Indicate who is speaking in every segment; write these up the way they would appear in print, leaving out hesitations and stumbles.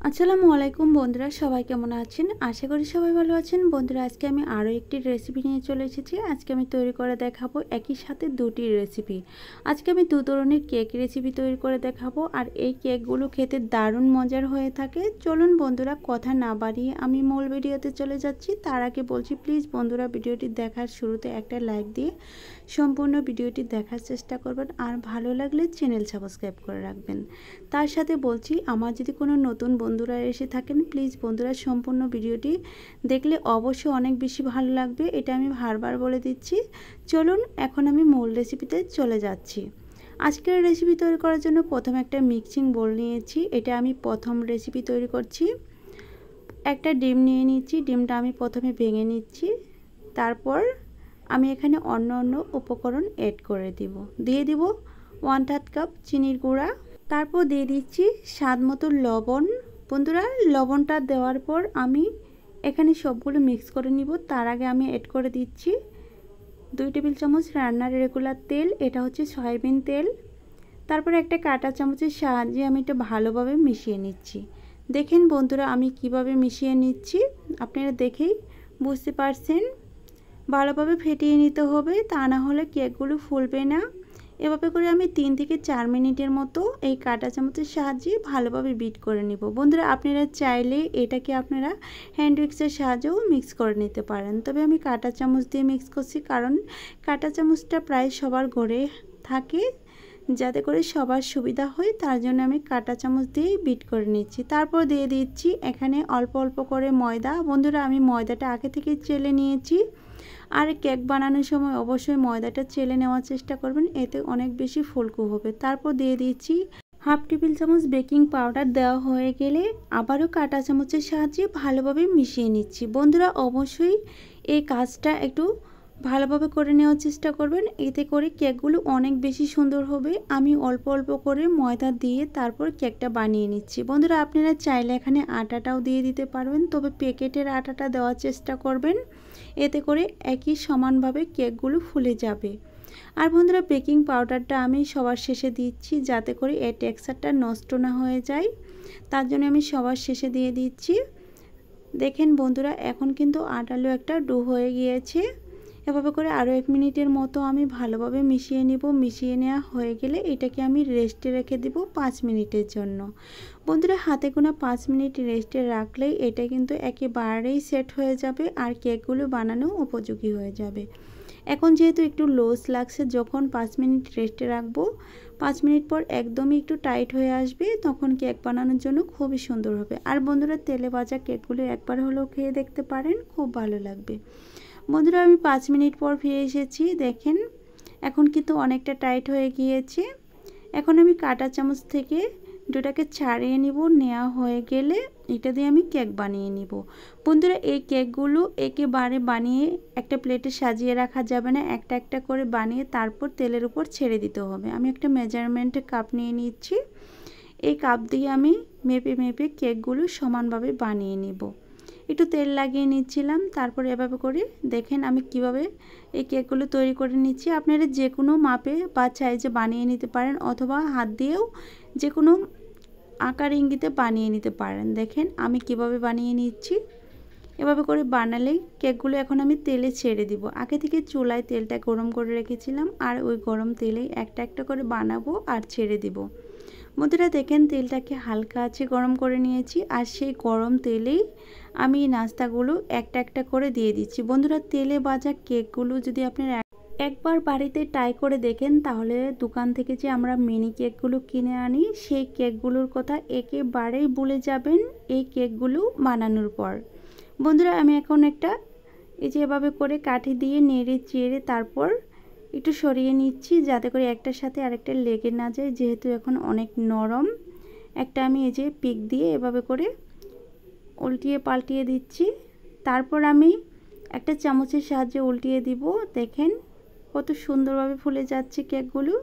Speaker 1: আসসালামু আলাইকুম বন্ধুরা, সবাই কেমন আছেন? আশা করি সবাই ভালো আছেন। বন্ধুরা, আজকে আমি আরও একটি রেসিপি নিয়ে চলে এসেছি। আজকে আমি তৈরি করে দেখাবো একই সাথে দুটি রেসিপি। আজকে আমি দু ধরনের কেক রেসিপি তৈরি করে দেখাবো, আর এই কেকগুলো খেতে দারুণ মজার হয়ে থাকে। চলুন বন্ধুরা, কথা না বাড়িয়ে আমি মূল ভিডিওতে চলে যাচ্ছি। তার আগে বলছি, প্লিজ বন্ধুরা, ভিডিওটি দেখার শুরুতে একটা লাইক দিয়ে সম্পূর্ণ ভিডিওটি দেখার চেষ্টা করবেন, আর ভালো লাগলে চ্যানেল সাবস্ক্রাইব করে রাখবেন। তার সাথে বলছি, আমার যদি কোনো নতুন বন্ধুরা এসে থাকেন, প্লিজ বন্ধুরা সম্পূর্ণ ভিডিওটি দেখলে অবশ্যই অনেক বেশি ভালো লাগবে, এটা আমি বারবার বলে দিচ্ছি। চলুন এখন আমি মূল রেসিপিতে চলে যাচ্ছি। আজকের রেসিপি তৈরি করার জন্য প্রথমে একটা মিক্সিং বোল নিয়েছি। এটা আমি প্রথম রেসিপি তৈরি করছি। একটা ডিম নিয়ে নিচ্ছি। ডিমটা আমি প্রথমে ভেঙে নিচ্ছি। তারপর আমি এখানে অন্য উপকরণ অ্যাড করে দিয়ে দিব 1/3 কাপ চিনির গুঁড়া। তারপর দিয়ে দিচ্ছি স্বাদ মতো লবণ। বন্ধুরা, লবণটা দেওয়ার পর আমি এখানে সবগুলো মিক্স করে নিব। তার আগে আমি অ্যাড করে দিচ্ছি 2 টেবিল চামচ রান্নার রেগুলার তেল, এটা হচ্ছে সয়াবিন তেল। তারপর একটা কাঁটা চামচের সাহায্যে আমি এটা ভালোভাবে মিশিয়ে নিচ্ছি। দেখেন বন্ধুরা, আমি কিভাবে মিশিয়ে নিচ্ছি, আপনারা দেখেই বুঝতে পারছেন। ভালোভাবে ফেটিয়ে নিতে হবে, তা না হলে কেকগুলো ফুলবে না। এভাবে করে আমি 3 থেকে 4 মিনিটের মতো এই কাঁটা চামচের সাহায্যে ভালোভাবে বিট করে নিব। বন্ধুরা, আপনারা চাইলে এটাকে আপনারা হ্যান্ড উইক্সের সাহায্যেও মিক্স করে নিতে পারেন, তবে আমি কাঁটা চামচ দিয়ে মিক্স করছি, কারণ কাঁটা চামচটা প্রায় সবার ঘরে থাকে, যাতে করে সবার সুবিধা হয়, তার জন্য আমি কাঁটা চামচ দিয়েই বিট করে নিচ্ছি। তারপর দিয়ে দিচ্ছি এখানে অল্প অল্প করে ময়দা। বন্ধুরা, আমি ময়দাটা আগে থেকে চেলে নিয়েছি, আর কেক বানানোর সময় অবশ্যই ময়দাটা চেলে নেওয়ার চেষ্টা করবেন, এতে অনেক বেশি ফুলকো হবে। তারপর দিয়ে দিচ্ছি 1/2 টেবিল চামচ বেকিং পাউডার। দেওয়া হয়ে গেলে আবারও কাঁটা চামচের সাহায্যে ভালোভাবে মিশিয়ে নিচ্ছি। বন্ধুরা, অবশ্যই এই কাজটা একটু ভালোভাবে করে নেওয়ার চেষ্টা করবেন, এতে করে কেকগুলো অনেক বেশি সুন্দর হবে। আমি অল্প অল্প করে ময়দা দিয়ে তারপর কেকটা বানিয়ে নিচ্ছি। বন্ধুরা, আপনারা চাইলে এখানে আটাটাও দিয়ে দিতে পারবেন, তবে প্যাকেটের আটাটা দেওয়ার চেষ্টা করবেন, এতে করে একই সমানভাবে কেকগুলো ফুলে যাবে। আর বন্ধুরা, বেকিং পাউডারটা আমি সবার শেষে দিচ্ছি, যাতে করে এই টেক্সচারটা নষ্ট না হয়ে যায়, তার জন্য আমি সবার শেষে দিয়ে দিচ্ছি। দেখেন বন্ধুরা, এখন কিন্তু আটালো একটা ডো হয়ে গিয়েছে। এভাবে করে আরও 1 মিনিটের মতো আমি ভালোভাবে মিশিয়ে নিব। মিশিয়ে নেওয়া হয়ে গেলে এটাকে আমি রেস্টে রেখে দেব 5 মিনিটের জন্য। বন্ধুরা, হাতে গোনা 5 মিনিট রেস্টে রাখলেই এটা কিন্তু একেবারেই সেট হয়ে যাবে, আর কেকগুলো বানানো উপযোগী হয়ে যাবে। এখন যেহেতু একটু লুজ লাগছে, যখন 5 মিনিট রেস্টে রাখবো, 5 মিনিট পর একদমই একটু টাইট হয়ে আসবে, তখন কেক বানানোর জন্য খুবই সুন্দর হবে। আর বন্ধুরা, তেলে ভাজা কেকগুলো একবার হলেও খেয়ে দেখতে পারেন, খুব ভালো লাগবে। বন্ধুরা, আমি 5 মিনিট পর ফিরে এসেছি। দেখেন এখন কিন্তু অনেকটা টাইট হয়ে গিয়েছে। এখন আমি কাঁটা চামচ থেকে ডোটাকে ছাড়িয়ে নিব। নেওয়া হয়ে গেলে এটা দিয়ে আমি কেক বানিয়ে নিব। বন্ধুরা, এই কেকগুলো একেবারে বানিয়ে একটা প্লেটে সাজিয়ে রাখা যাবে না, একটা একটা করে বানিয়ে তারপর তেলের উপর ছেড়ে দিতে হবে। আমি একটা মেজারমেন্ট কাপ নিয়ে নিচ্ছি। এই কাপ দিয়ে আমি মেপে মেপে কেকগুলো সমানভাবে বানিয়ে নিব। একটু তেল লাগিয়ে নিচ্ছিলাম, তারপর এভাবে করে দেখেন আমি কিভাবে এই কেকগুলো তৈরি করে নিচ্ছি। আপনারা যে কোনো মাপে বা সাইজে বানিয়ে নিতে পারেন, অথবা হাত দিয়েও যে কোনো আকার ইঙ্গিতে বানিয়ে নিতে পারেন। দেখেন আমি কিভাবে বানিয়ে নিচ্ছি। এভাবে করে বানালেই কেকগুলো এখন আমি তেলে ছেড়ে দিব। আগে থেকে চুলায় তেলটা গরম করে রেখেছিলাম, আর ওই গরম তেলেই একটা একটা করে বানাবো আর ছেড়ে দিব। বন্ধুরা, দেখেন তেলটাকে হালকা আছে গরম করে নিয়েছি, আর সেই গরম তেলেই আমি নাস্তাগুলো একটা একটা করে দিয়ে দিচ্ছি। বন্ধুরা, তেলে ভাজা কেকগুলো যদি আপনারা একবার বাড়িতে ট্রাই করে দেখেন, তাহলে দোকান থেকে যে আমরা মিনি কেকগুলো কিনে আনি, সেই কেকগুলোর কথা একেবারেই ভুলে যাবেন এই কেকগুলো বানানোর পর। বন্ধুরা, আমি এখন একটা এই যে এভাবে করে কাঠি দিয়ে নেড়ে চেড়ে তারপর একটু সরিয়ে নিচ্ছি, যাতে করে একটার সাথে আরেকটা লেগে না যায়, যেহেতু এখন অনেক নরম। একটা আমি এই যে পিক দিয়ে এভাবে করে উল্টিয়ে পাল্টিয়ে দিচ্ছি। তারপর আমি একটা চামচের সাহায্যে উল্টিয়ে দিব। দেখেন কত সুন্দরভাবে ফুলে যাচ্ছে কেকগুলো।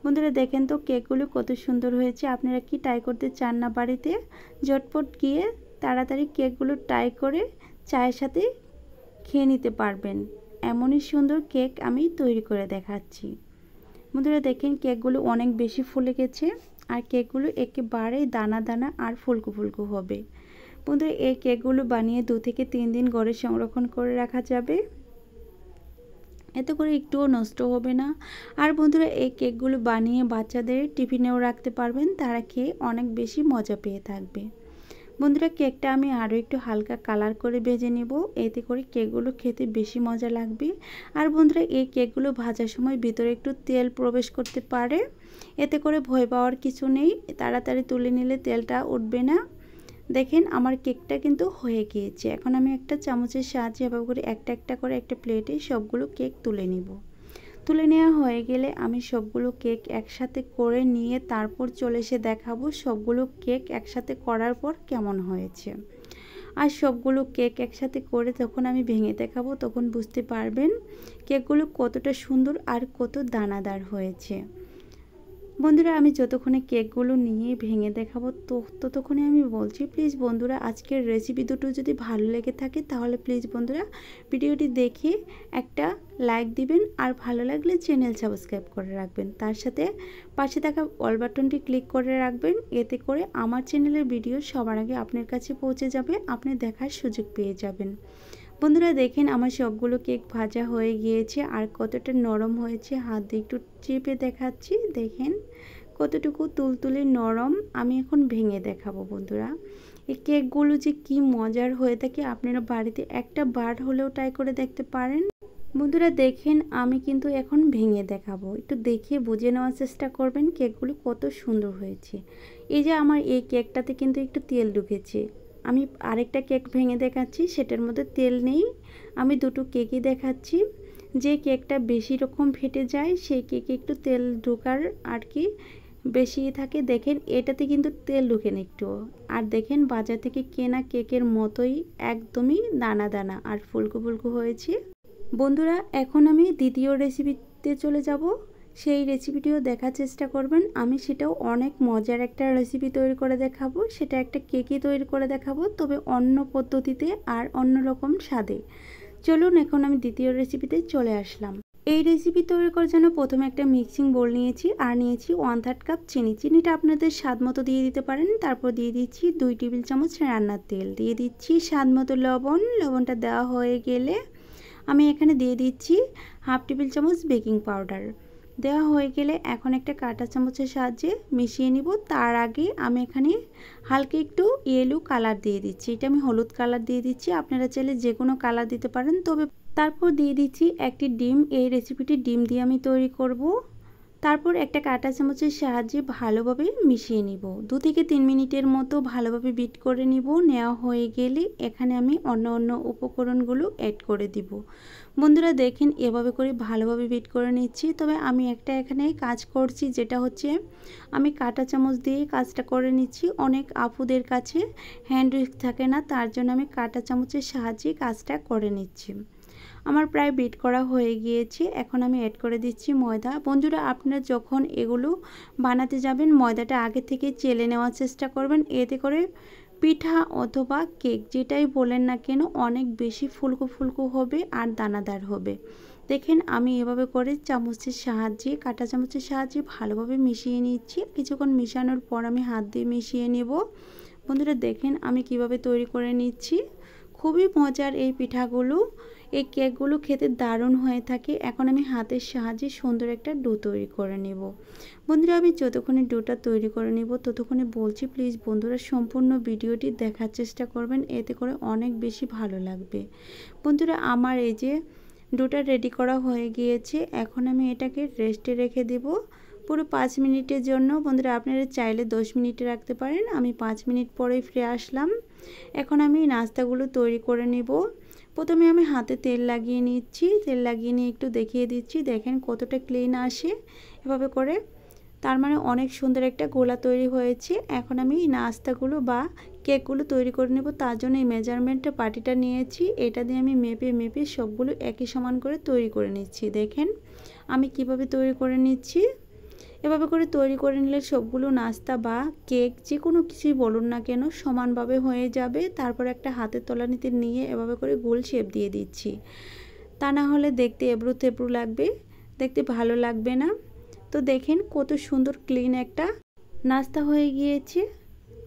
Speaker 1: বন্ধুরা, দেখেন তো কেকগুলো কত সুন্দর হয়েছে। আপনারা কি ট্রাই করতে চান না বাড়িতে? ঝটপট গিয়ে তাড়াতাড়ি কেকগুলো ট্রাই করে চায়ের সাথে খেয়ে নিতে পারবেন। এমনই সুন্দর কেক আমি তৈরি করে দেখাচ্ছি। বন্ধুরা, দেখেন কেকগুলো অনেক বেশি ফুলে গেছে। আর কেকগুলো একেবারেই দানা দানা আর ফুলকো ফুলকো হবে। বন্ধুরা এই কেকগুলো বানিয়ে 2 থেকে 3 দিন ঘরে সংরক্ষণ করে রাখা যাবে, এতে করে একটুও নষ্ট হবে না। আর বন্ধুরা এই কেকগুলো বানিয়ে বাচ্চাদের টিফিনেও রাখতে পারবেন, তারা খেয়ে অনেক বেশি মজা পেয়ে থাকবে। বন্ধুরা কেকটা আমি আরও একটু হালকা কালার করে ভেজে নেব, এতে করে কেকগুলো খেতে বেশি মজা লাগবে। আর বন্ধুরা এই কেকগুলো ভাজার সময় ভিতরে একটু তেল প্রবেশ করতে পারে, এতে করে ভয় পাওয়ার কিছু নেই, তাড়াতাড়ি তুলে নিলে তেলটা উঠবে না। দেখেন আমার কেকটা কিন্তু হয়ে গিয়েছে। এখন আমি একটা চামচের সাহায্যে এভাবে করে একটা একটা করে একটা প্লেটে সবগুলো কেক তুলে নিব। তুলে নেওয়া হয়ে গেলে আমি সবগুলো কেক একসাথে করে নিয়ে তারপর চলে এসে দেখাবো সবগুলো কেক একসাথে করার পর কেমন হয়েছে। আর সবগুলো কেক একসাথে করে যখন আমি ভেঙে দেখাবো তখন বুঝতে পারবেন কেকগুলো কতটা সুন্দর আর কত দানাদার হয়েছে। বন্ধুরা আমি যতক্ষণে কেকগুলো নিয়ে ভেঙে দেখাবো ততক্ষণে আমি বলছি প্লিজ বন্ধুরা আজকের রেসিপি দুটো যদি ভালো লেগে থাকে তাহলে প্লিজ বন্ধুরা ভিডিওটি দেখে একটা লাইক দিবেন, আর ভালো লাগলে চ্যানেল সাবস্ক্রাইব করে রাখবেন, তার সাথে পাশে থাকা অল বাটনটি ক্লিক করে রাখবেন, এতে করে আমার চ্যানেলের ভিডিও সবার আগে আপনার কাছে পৌঁছে যাবে, আপনি দেখার সুযোগ পেয়ে যাবেন। বন্ধুরা দেখেন আমার সবগুলো কেক ভাজা হয়ে গিয়েছে আর কতটা নরম হয়েছে, হাত দিয়ে একটু চেপে দেখাচ্ছি, দেখেন কতটুকু তুলতুলে নরম। আমি এখন ভেঙে দেখাবো। বন্ধুরা এই কেকগুলো যে কি মজার হয়ে থাকে আপনারা বাড়িতে একটা বার হলেও ট্রাই করে দেখতে পারেন। বন্ধুরা দেখেন আমি কিন্তু এখন ভেঙে দেখাবো, একটু দেখে বুঝে নেওয়ার চেষ্টা করবেন কেকগুলো কত সুন্দর হয়েছে। এই যে আমার এই কেকটাতে কিন্তু একটু তেল ঢুকেছে, আমি আরেকটা কেক ভেঙে দেখাচ্ছি, সেটার মধ্যে তেল নেই। আমি দুটো কেকই দেখাচ্ছি, যে কেকটা বেশি রকম ফেটে যায় সেই কেকে একটু তেল ঢোকার আর কি বেশি থাকে। দেখেন এটাতে কিন্তু তেল ঢুকে না একটু, আর দেখেন বাজার থেকে কেনা কেকের মতোই একদমই দানা দানা আর ফুলকো ফুলকো হয়েছে। বন্ধুরা এখন আমি দ্বিতীয় রেসিপিতে চলে যাব, সেই রেসিপিটিও দেখার চেষ্টা করবেন। আমি সেটাও অনেক মজার একটা রেসিপি তৈরি করে দেখাবো, সেটা একটা কেকই তৈরি করে দেখাবো, তবে অন্য পদ্ধতিতে আর অন্য রকম স্বাদে। চলুন এখন আমি দ্বিতীয় রেসিপিতে চলে আসলাম। এই রেসিপি তৈরি করার জন্য প্রথমে একটা মিক্সিং বোল নিয়েছি আর নিয়েছি 1/3 কাপ চিনি। চিনিটা আপনাদের স্বাদ মতো দিয়ে দিতে পারেন। তারপর দিয়ে দিচ্ছি 2 টেবিল চামচ রান্নার তেল, দিয়ে দিচ্ছি স্বাদ মতো লবণ। লবণটা দেওয়া হয়ে গেলে আমি এখানে দিয়ে দিচ্ছি 1/2 টেবিল চামচ বেকিং পাউডার। দেওয়া হয়ে গেলে এখন একটা কাঁটা চামচের সাহায্যে মিশিয়ে নিব। তার আগে আমি এখানে হালকা একটু ইয়েলো কালার দিয়ে দিচ্ছি, এটা আমি হলুদ কালার দিয়ে দিচ্ছি, আপনারা চাইলে যে কোনো কালার দিতে পারেন। তবে তারপর দিয়ে দিচ্ছি একটি ডিম, এই রেসিপিটি ডিম দিয়ে আমি তৈরি করব। তারপর একটা কাঁটা চামচের সাহায্যে ভালোভাবে মিশিয়ে নিব, 2 থেকে 3 মিনিটের মতো ভালোভাবে বিট করে নিব। নেওয়া হয়ে গেলে এখানে আমি অন্য উপকরণগুলো অ্যাড করে দিব। বন্ধুরা দেখেন এভাবে করে ভালোভাবে বিট করে নিচ্ছি। তবে আমি একটা এখানে কাজ করছি, যেটা হচ্ছে আমি কাঁটা চামচ দিয়ে কাজটা করে নিচ্ছি। অনেক আপুদের কাছে হ্যান্ড উইস্ক থাকে না, তার জন্য আমি কাঁটা চামচের সাহায্যে কাজটা করে নিচ্ছি। আমার প্রায় বিট করা হয়ে গিয়েছে, এখন আমি অ্যাড করে দিচ্ছি ময়দা। বন্ধুরা আপনারা যখন এগুলো বানাতে যাবেন ময়দাটা আগে থেকে চেলে নেওয়ার চেষ্টা করবেন, এতে করে পিঠা অথবা কেক যেটাই বলেন না কেন অনেক বেশি ফুলকো ফুলকো হবে আর দানাদার হবে। দেখেন আমি এভাবে করে চামচের সাহায্যে কাঁটা চামচের সাহায্যে ভালোভাবে মিশিয়ে নিচ্ছি। কিছুক্ষণ মিশানোর পর আমি হাত দিয়ে মিশিয়ে নেব। বন্ধুরা দেখেন আমি কিভাবে তৈরি করে নিচ্ছি, খুবই মজার এই পিঠাগুলো। এই কেকগুলো খেতে দারুণ হয়ে থাকে। এখন আমি হাতের সাহায্যে সুন্দর একটা ডো তৈরি করে নেব। বন্ধুরা আমি যতক্ষণে ডোটা তৈরি করে নেব ততক্ষণে বলছি প্লিজ বন্ধুরা সম্পূর্ণ ভিডিওটি দেখার চেষ্টা করবেন, এতে করে অনেক বেশি ভালো লাগবে। বন্ধুরা আমার এই যে ডোটা রেডি করা হয়ে গিয়েছে, এখন আমি এটাকে রেস্টে রেখে দেব পুরো 5 মিনিটের জন্য। বন্ধুরা আপনারা চাইলে 10 মিনিটে রাখতে পারেন, আমি 5 মিনিট পরেই ফিরে আসলাম। এখন আমি নাস্তাগুলো তৈরি করে নেব। প্রথমে আমি হাতে তেল লাগিয়ে নিচ্ছি, তেল লাগিয়ে নিয়ে একটু দেখিয়ে দিচ্ছি, দেখেন কতটা ক্লিন আসে এভাবে করে, তার মানে অনেক সুন্দর একটা গোলা তৈরি হয়েছে। এখন আমি নাস্তাগুলো বা কেকগুলো তৈরি করে নেব, তার জন্য এই মেজারমেন্টটা বাটিটা নিয়েছি, এটা দিয়ে আমি মেপে সবগুলো একই সমান করে তৈরি করে নিচ্ছি। দেখেন আমি কিভাবে তৈরি করে নিচ্ছি, এভাবে করে তৈরি করে নিলে সবগুলো নাস্তা বা কেক যে কোনো কিছুই বলুন না কেন সমানভাবে হয়ে যাবে। তারপর একটা হাতের তলানিতে নিয়ে এভাবে করে গোল শেপ দিয়ে দিচ্ছি, তা না হলে দেখতে এবড়ো তেবড়ো লাগবে, দেখতে ভালো লাগবে না। তো দেখেন কত সুন্দর ক্লিন একটা নাস্তা হয়ে গিয়েছে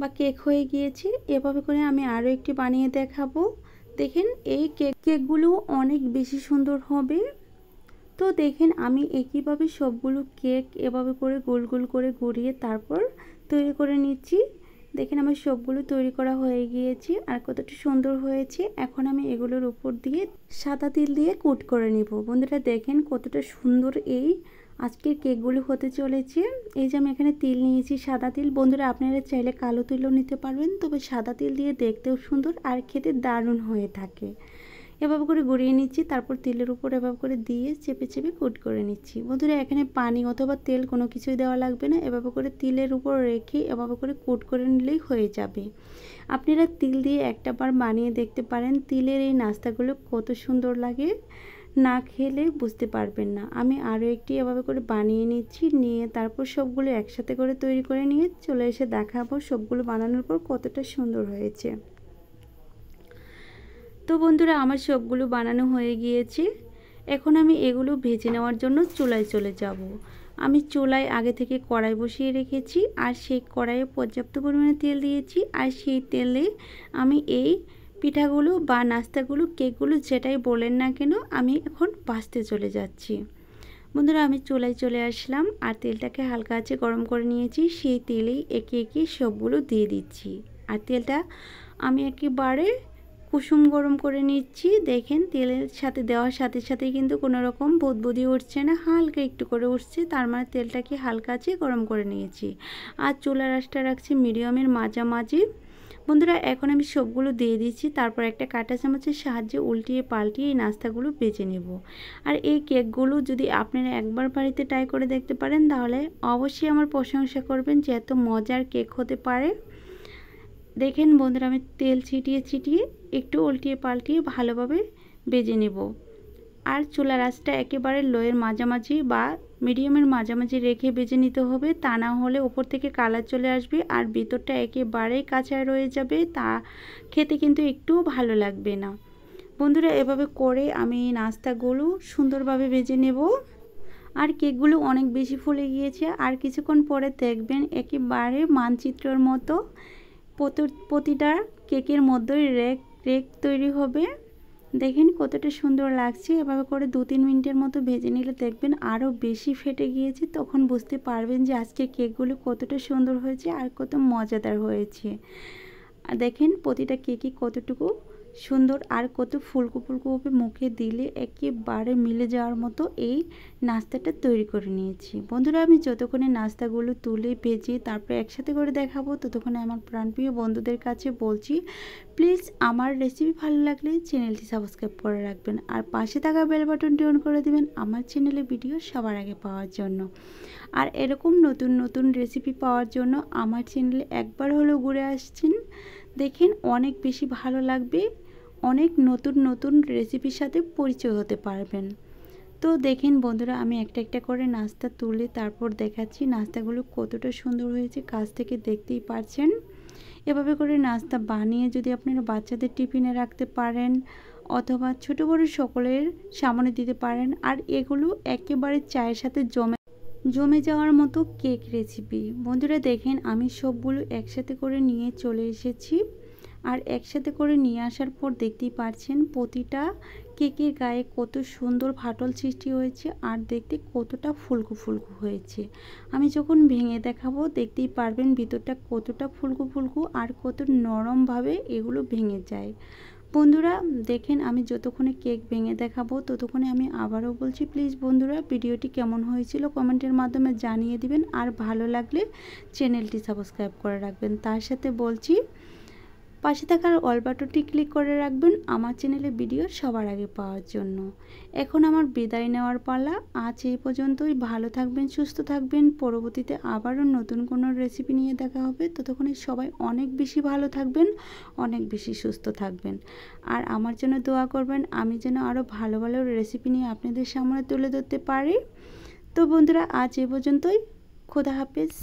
Speaker 1: বা কেক হয়ে গিয়েছে। এভাবে করে আমি আরও একটি বানিয়ে দেখাবো। দেখেন এই কেকগুলো অনেক বেশি সুন্দর হবে। তো দেখেন আমি একইভাবে সবগুলো কেক এভাবে করে গোল গোল করে গড়িয়ে তারপর তৈরি করে নিচ্ছি। দেখেন আমার সবগুলো তৈরি করা হয়ে গিয়েছে আর কতটা সুন্দর হয়েছে। এখন আমি এগুলোর উপর দিয়ে সাদা তিল দিয়ে কোট করে নিব। বন্ধুরা দেখেন কতটা সুন্দর এই আজকের কেকগুলো হতে চলেছে। এই যে আমি এখানে তিল নিয়েছি, সাদা তিল। বন্ধুরা আপনারা চাইলে কালো তিলও নিতে পারবেন, তবে সাদা তিল দিয়ে দেখতেও সুন্দর আর খেতে দারুণ হয়ে থাকে। এভাবে করে গড়িয়ে নিচ্ছি, তারপর তেলের উপর এভাবে করে দিয়ে চেপে চেপে কোট করে নিচ্ছি। বন্ধুরা এখানে পানি অথবা তেল কোনো কিছুই দেওয়া লাগবে না। এভাবে করে তিলের উপর রেখে এভাবে করে কোট করে নিলেই হয়ে যাবে। আপনারা তিল দিয়ে একটা বার বানিয়ে দেখতে পারেন। তিলের এই নাস্তাগুলো কত সুন্দর লাগে, না খেলে বুঝতে পারবেন না। আমি আরও একটি এভাবে করে বানিয়ে নিচ্ছি, নিয়ে তারপর সবগুলো একসাথে করে তৈরি করে নিয়ে চলে এসে দেখাবো সবগুলো বানানোর পর কতটা সুন্দর হয়েছে। তো বন্ধুরা আমার সবগুলো বানানো হয়ে গিয়েছে। এখন আমি এগুলো ভেজে নেওয়ার জন্য চুলায় চলে যাব। আমি চুলায় আগে থেকে কড়াই বসিয়ে রেখেছি আর সেই কড়াইয়ে পর্যাপ্ত পরিমাণে তেল দিয়েছি। আর সেই তেলে আমি এই পিঠাগুলো বা নাস্তাগুলো, কেকগুলো যেটাই বলেন না কেন, আমি এখন ভাজতে চলে যাচ্ছি। বন্ধুরা আমি চুলায় চলে আসলাম আর তেলটাকে হালকা আঁচে গরম করে নিয়েছি। সেই তেলেই একে একে সবগুলো দিয়ে দিচ্ছি। আর তেলটা আমি একেবারে কুসুম গরম করে নিচ্ছি। দেখেন তেলের সাথে দেওয়ার সাথে সাথেই কিন্তু কোনো রকম বুদবুদি উঠছে না, হালকা একটু করে উঠছে, তার মানে তেলটাকে হালকা আঁচে গরম করে নিয়েছি। আর চুলার আঁচটা রাখছি মিডিয়ামের মাঝামাঝি। বন্ধুরা এখন আমি সবগুলো দিয়ে দিচ্ছি, তারপর একটা কাঁটা চামচের সাহায্যে উল্টিয়ে পাল্টিয়ে এই নাস্তাগুলো বেজে নেব। আর এই কেকগুলো যদি আপনারা একবার বাড়িতে ট্রাই করে দেখতে পারেন তাহলে অবশ্যই আমার প্রশংসা করবেন যে এত মজার কেক হতে পারে। দেখেন বন্ধুরা আমি তেল ছিটিয়ে ছিটিয়ে একটু উল্টিয়ে পাল্টিয়ে ভালোভাবে বেজে নেব। আর চুলার আঁচটা একেবারে লোয়ের মাঝামাঝি বা মিডিয়ামের মাঝামাঝি রেখে বেজে নিতে হবে, তা না হলে ওপর থেকে কালার চলে আসবে আর ভিতরটা একেবারেই কাঁচা রয়ে যাবে, তা খেতে কিন্তু একটুও ভালো লাগবে না। বন্ধুরা এভাবে করে আমি নাস্তাগুলো সুন্দরভাবে ভেজে নেব। আর কেকগুলো অনেক বেশি ফুলে গিয়েছে, আর কিছুক্ষণ পরে দেখবেন একেবারে মানচিত্রের মতো প্রতিটা কেকের মধ্যেই রেক তৈরি হবে। দেখেন কতটা সুন্দর লাগছে। এভাবে করে 2-3 মিনিটের মতো ভেজে নিলে দেখবেন আরও বেশি ফেটে গিয়েছে, তখন বুঝতে পারবেন যে আজকের কেকগুলো কতটা সুন্দর হয়েছে আর কত মজাদার হয়েছে। আর দেখেন প্রতিটা কেকই কতটুকু সুন্দর আর কত ফুলকো ফুলকোভাবে মুখে দিলে একেবারে মিলে যাওয়ার মতো এই নাস্তাটা তৈরি করে নিয়েছি। বন্ধুরা আমি যতক্ষণে নাস্তাগুলো তুলে ভেজে তারপরে একসাথে করে দেখাবো, ততক্ষণে আমার প্রাণপ্রিয় বন্ধুদের কাছে বলছি প্লিজ আমার রেসিপি ভালো লাগলে চ্যানেলটি সাবস্ক্রাইব করে রাখবেন আর পাশে থাকা বেল বাটনটি অন করে দেবেন আমার চ্যানেলে ভিডিও সবার আগে পাওয়ার জন্য। আর এরকম নতুন নতুন রেসিপি পাওয়ার জন্য আমার চ্যানেলে একবার হলেও ঘুরে আসছেন, দেখেন অনেক বেশি ভালো লাগবে। অনেক নতুন নতুন রেসিপির সাথে পরিচয় হতে পারবেন। তো দেখেন বন্ধুরা আমি একটা একটা করে নাস্তা তুলে তারপর দেখাচ্ছি নাস্তাগুলো কতটা সুন্দর হয়েছে, কাছ থেকে দেখতেই পারছেন। এভাবে করে নাস্তা বানিয়ে যদি আপনারা বাচ্চাদের টিফিনে রাখতে পারেন অথবা ছোট বড় সকলের সামনে দিতে পারেন। আর এগুলো একেবারে চায়ের সাথে জমে যাওয়ার মতো কেক রেসিপি। বন্ধুরা দেখেন আমি সবগুলো একসাথে করে নিয়ে চলে এসেছি। আর একসাথে করে নিয়ে আসার পর দেখতেই পাচ্ছেন প্রতিটা কেকের গায়ে কত সুন্দর ফাটল সৃষ্টি হয়েছে আর দেখতে কতটা ফুলকো ফুলকো হয়েছে। আমি যখন ভেঙে দেখাবো দেখতেই পারবেন ভিতরটা কতটা ফুলকো ফুলকো আর কত নরমভাবে এগুলো ভেঙে যায়। বন্ধুরা দেখেন আমি যতক্ষণে কেক ভেঙে দেখাবো ততক্ষণে আমি আবারও বলছি প্লিজ বন্ধুরা ভিডিওটি কেমন হয়েছিল কমেন্টের মাধ্যমে জানিয়ে দিবেন আর ভালো লাগলে চ্যানেলটি সাবস্ক্রাইব করে রাখবেন। তার সাথে বলছি পাশে থাকার অল বাটনটি ক্লিক করে রাখবেন আমার চ্যানেলে ভিডিও সবার আগে পাওয়ার জন্য। এখন আমার বিদায় নেওয়ার পালা। আজ এই পর্যন্তই। ভালো থাকবেন, সুস্থ থাকবেন। পরবর্তীতে আবারও নতুন কোনো রেসিপি নিয়ে দেখা হবে। ততক্ষণে সবাই অনেক বেশি ভালো থাকবেন, অনেক বেশি সুস্থ থাকবেন। আর আমার জন্য দোয়া করবেন আমি যেন আরও ভালো ভালো রেসিপি নিয়ে আপনাদের সামনে তুলে ধরতে পারি। তো বন্ধুরা আজ এই পর্যন্তই। খোদা হাফেজ।